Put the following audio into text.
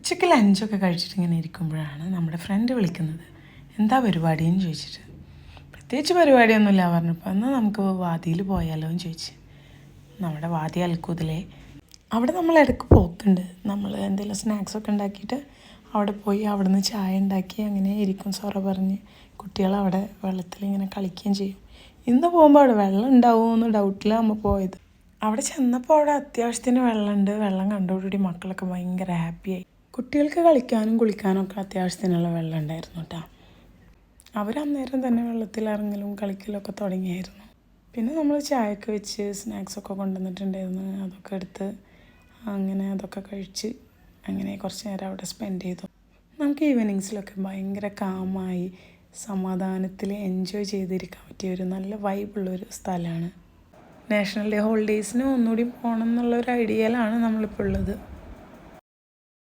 ഉച്ചയ്ക്ക് ലഞ്ചൊക്കെ കഴിച്ചിട്ട് ഇങ്ങനെ ഇരിക്കുമ്പോഴാണ് നമ്മുടെ ഫ്രണ്ട് വിളിക്കുന്നത്. എന്താ പരിപാടിയെന്ന് ചോദിച്ചിട്ട്. പ്രത്യേകിച്ച് പരിപാടിയൊന്നുമില്ല പറഞ്ഞപ്പോൾ എന്നാൽ നമുക്ക് വാദിയിൽ പോയാലോ എന്ന് ചോദിച്ച്. നമ്മുടെ വാദി അൽക്കൂതിലെ അവിടെ നമ്മൾ ഇടയ്ക്ക് പോക്കുണ്ട്. നമ്മൾ എന്തെങ്കിലും സ്നാക്സൊക്കെ ഉണ്ടാക്കിയിട്ട് അവിടെ പോയി അവിടെ നിന്ന് ചായ ഉണ്ടാക്കി അങ്ങനെ ഇരിക്കും. സൊറ പറഞ്ഞ് കുട്ടികളവിടെ വെള്ളത്തിൽ ഇങ്ങനെ കളിക്കുകയും ചെയ്യും. ഇന്ന് പോകുമ്പോൾ അവിടെ വെള്ളം ഉണ്ടാവുമെന്ന് ഡൗട്ടിലാണ് പോയത്. അവിടെ ചെന്നപ്പോൾ അവിടെ അത്യാവശ്യത്തിന് വെള്ളമുണ്ട്. വെള്ളം കണ്ടോടുകൂടി മക്കളൊക്കെ ഭയങ്കര ഹാപ്പിയായി. കുട്ടികൾക്ക് കളിക്കാനും കുളിക്കാനും ഒക്കെ അത്യാവശ്യത്തിനുള്ള വെള്ളം ഉണ്ടായിരുന്നു കേട്ടോ. അവരന്നേരം തന്നെ വെള്ളത്തിലിറങ്ങലും കളിക്കലും ഒക്കെ തുടങ്ങിയായിരുന്നു. പിന്നെ നമ്മൾ ചായയൊക്കെ വെച്ച് സ്നാക്സൊക്കെ കൊണ്ടുവന്നിട്ടുണ്ടായിരുന്നു. അതൊക്കെ എടുത്ത് അങ്ങനെ അതൊക്കെ കഴിച്ച് അങ്ങനെ കുറച്ച് നേരം അവിടെ സ്പെൻഡ് ചെയ്തു. നമുക്ക് ഈവനിങ്സിലൊക്കെ ഭയങ്കര കാമായി സമാധാനത്തിൽ എൻജോയ് ചെയ്തിരിക്കാൻ പറ്റിയ ഒരു നല്ല വൈബുള്ളൊരു സ്ഥലമാണ്. നാഷണൽ ഡേ ഹോളിഡേയ്സിന് ഒന്നുകൂടി പോകണം എന്നുള്ളൊരു ഐഡിയയിലാണ് നമ്മളിപ്പോൾ ഉള്ളത്.